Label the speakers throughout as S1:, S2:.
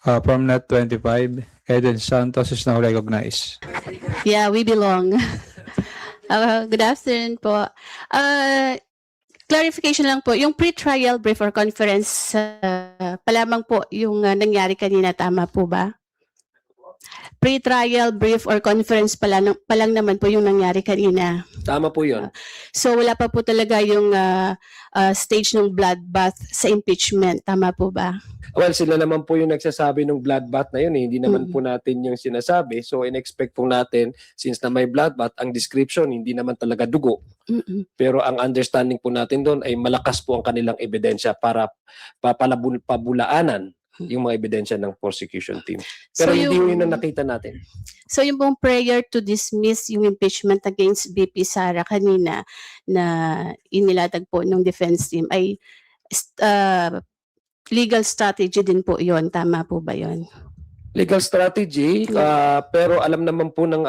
S1: From Net 25, Eden Santos is now recognized.
S2: Yeah, we belong. Good afternoon po. Clarification lang po, yung pre-trial brief or conference pa lamang po yung nangyari kanina, tama po ba? Pre-trial brief or conference pa lang naman po yung nangyari kanina.
S3: Tama po yun.
S2: So wala pa po talaga yung stage ng bloodbath sa impeachment, tama po ba?
S3: Well, sila naman po yung nagsasabi ng bloodbath na yun. Hindi naman po natin yung sinasabi. So, in-expect po natin, since na may bloodbath, ang description, hindi naman talaga dugo. Pero ang understanding po natin doon ay malakas po ang kanilang ebidensya para pabulaanan yung mga ebidensya ng prosecution team. Pero
S2: So,
S3: hindi
S2: yung-
S3: yun ang nakita natin.
S2: So yung pong prayer to dismiss yung impeachment against VP Sara kanina na inilatag po ng defense team ay legal strategy din po yon, tama po ba yon?
S3: Legal strategy, pero alam naman po ng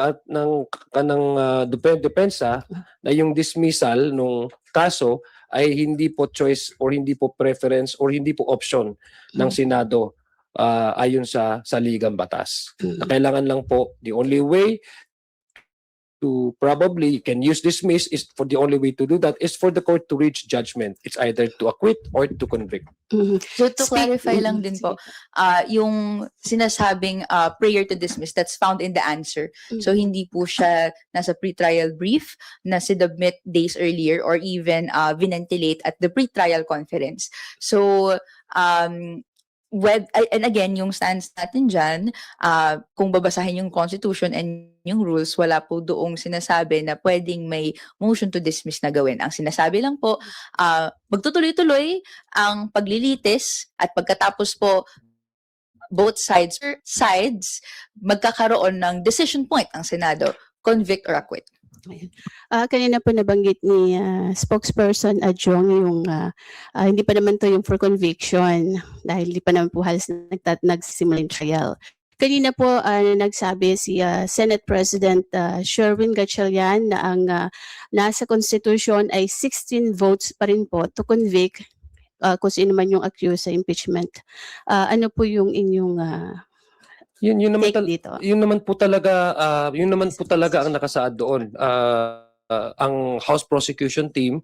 S3: depensa na yung dismissal nung kaso ay hindi po choice or hindi po preference or hindi po option ng Senado ayon sa ligang batas. Na kailangan lang po, the only way to probably can use dismiss is for the only way to do that is for the court to reach judgment. It's either to acquit or to convict.
S4: So to clarify lang din po, yung sinasabing prayer to dismiss, that's found in the answer. So hindi po siya nasa pre-trial brief na sinubmit days earlier or even ventilate at the pre-trial conference. So and again, yung stance natin dyan, kung babasahin yung Constitution and yung rules, wala po doong sinasabi na pwedeng may motion to dismiss na gawin. Ang sinasabi lang po, magtutuloy-tuloy ang paglilitis at pagkatapos po, both sides magkakaroon ng decision point ang Senado, convict or acquit.
S2: Kanina po nabanggit ni spokesperson Adjong yung hindi pa naman to yung for conviction dahil hindi pa naman po halos nagsisimula yung trial. Kanina po nagsabi si Senate President Sherwin Gatchalian na ang nasa Constitution ay 16 votes pa rin po to convict kung sino man yung accused sa impeachment. Ano po yung inyong
S3: Yun naman
S2: take dito?
S3: yun naman po talaga ang nakasaad doon. Ang House Prosecution Team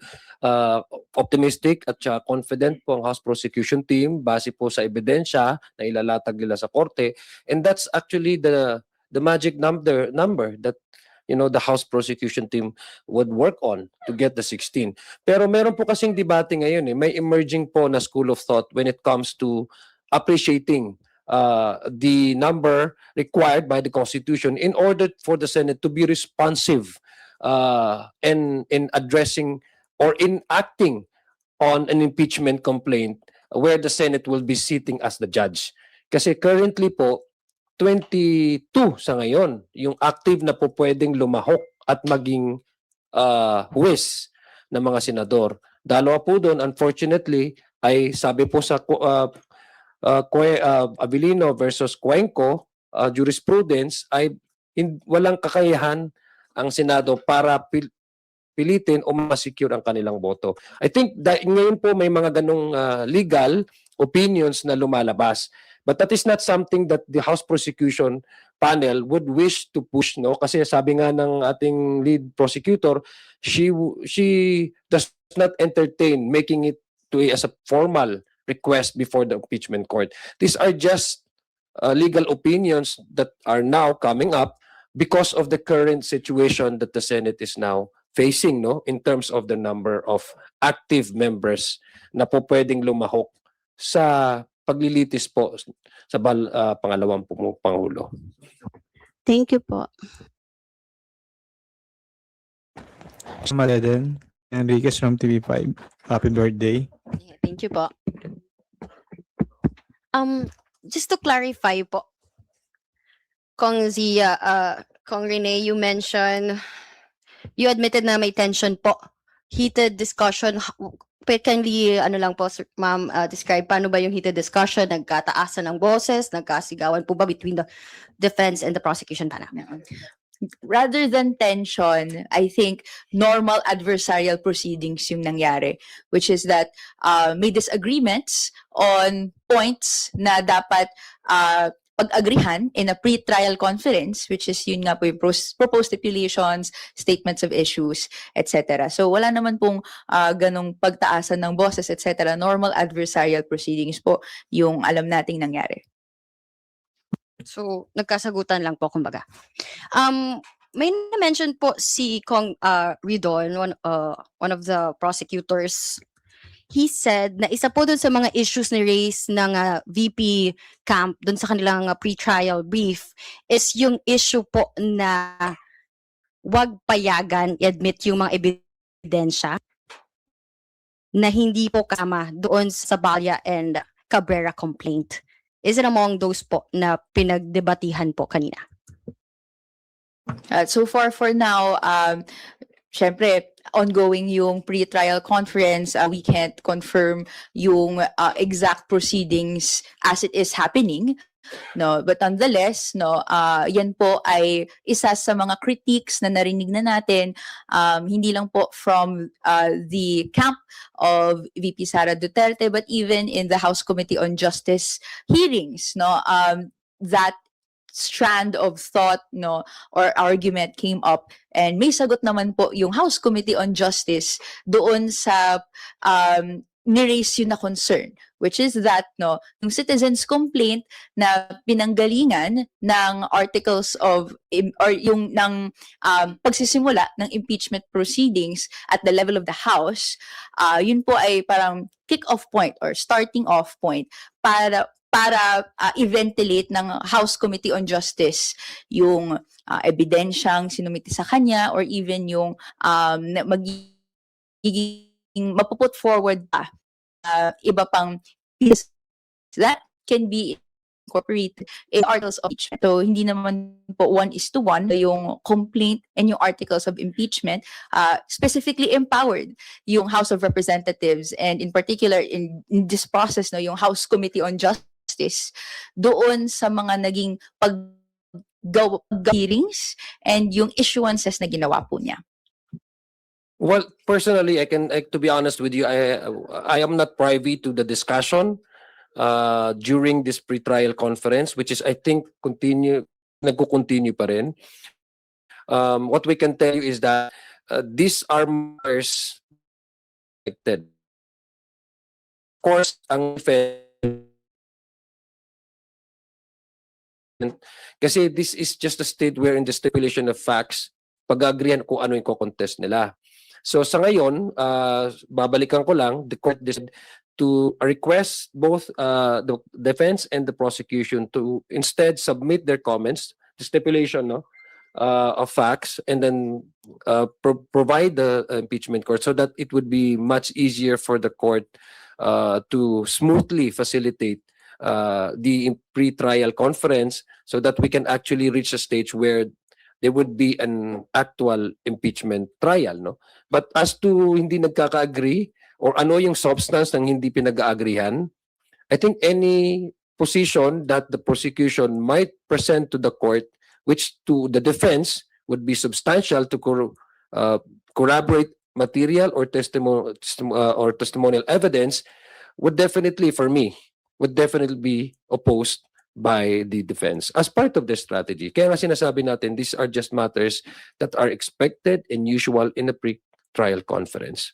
S3: optimistic at confident po ang House Prosecution Team base po sa ebidensya na ilalatag nila sa korte, and that's actually the magic number that the House Prosecution Team would work on to get the 16. Pero meron po kasing debate ngayon may emerging po na school of thought when it comes to appreciating the number required by the Constitution in order for the Senate to be responsive in addressing or in acting on an impeachment complaint where the Senate will be sitting as the judge. Kasi currently po, 22 sa ngayon, yung active na po pwedeng lumahok at maging huwes ng mga senador. Dalawa po doon, unfortunately, ay sabi po sa Abilino versus Cuenco jurisprudence ay walang kakayahan ang Senado para pilitin o ma-secure ang kanilang boto. I think ngayon po may mga ganong legal opinions na lumalabas. But that is not something that the House Prosecution Panel would wish to push, no? Kasi sabi nga ng ating lead prosecutor, she does not entertain making it as a formal request before the impeachment court. These are just legal opinions that are now coming up because of the current situation that the Senate is now facing, no, in terms of the number of active members na po pwedeng lumahok sa paglilitis po sa pangalawang Pangulo.
S2: Thank you po.
S1: Eden Enriquez from TV5. Happy birthday.
S5: Thank you po. Just to clarify po, Kong Zia, Kong Rene, you mentioned, you admitted na may tension po, heated discussion. Kindly, lang po, ma'am, describe paano ba yung heated discussion, nagkataasan ng boses, nagkasigawan po ba between the defense and the prosecution panel?
S4: rather than tension, I think normal adversarial proceedings yung nangyari, which is that may disagreements on points na dapat pag-agrihan in a pre-trial conference, which is yun nga po yung proposed stipulations, statements of issues, etc. So wala naman pong ganong pagtaasan ng boses, etc. Normal adversarial proceedings po yung alam nating nangyari.
S5: So, nagkasagutan lang po, kumbaga. May na-mention po si Kong Ridon, one of the prosecutors. He said na isa po dun sa mga issues ni raise ng VP Camp dun sa kanilang pre-trial brief is yung issue po na wag payagan i-admit yung mga ebidensya na hindi po kama doon sa Balya and Cabrera complaint. Is it among those po na pinagdebatihan po kanina?
S4: So far for now, syempre, ongoing yung pre-trial conference. We can't confirm yung exact proceedings as it is happening. No, but nonetheless, no, yan po ay isa sa mga critiques na narinig na natin, hindi lang po from the camp of VP Sara Duterte, but even in the House Committee on Justice hearings, no, that strand of thought, no, or argument came up, and may sagot naman po yung House Committee on Justice doon sa ni-raise yun na concern, which is that, no, yung citizens complaint na pinanggalingan ng articles of, or yung ng pagsisimula ng impeachment proceedings at the level of the House, yun po ay parang kick-off point or starting off point para i-ventilate ng House Committee on Justice yung ebidensyang sinumiti sa kanya, or even yung magiging mapuput forward pa iba pang pieces that can be incorporated in articles of impeachment. So hindi naman po 1:1 yung complaint and yung articles of impeachment, specifically empowered yung House of Representatives, and in particular in this process, no, yung House Committee on Justice doon sa mga naging hearings and yung issuances na ginawa po niya.
S3: Well, personally, to be honest with you, I am not privy to the discussion during this pre-trial conference, which is, I think, nagko-continue pa rin. What we can tell you is that these are matters connected. Of course, ang kasi this is just a state where in the stipulation of facts, pag-agreean kung ano yung ko-contest nila. So sa ngayon, babalikan ko lang, the court decided to request both the defense and the prosecution to instead submit their comments, the stipulation, no, of facts, and then provide the impeachment court so that it would be much easier for the court to smoothly facilitate the pre-trial conference so that we can actually reach a stage where there would be an actual impeachment trial, no? But as to hindi nagkaka-agree or ano yung substance ng hindi pinag-aagrihan, I think any position that the prosecution might present to the court, which to the defense would be substantial to corroborate material or testimonial evidence, would definitely, for me, would definitely be opposed by the defense as part of the strategy. Kaya nga sinasabi natin, these are just matters that are expected and usual in a pre-trial conference.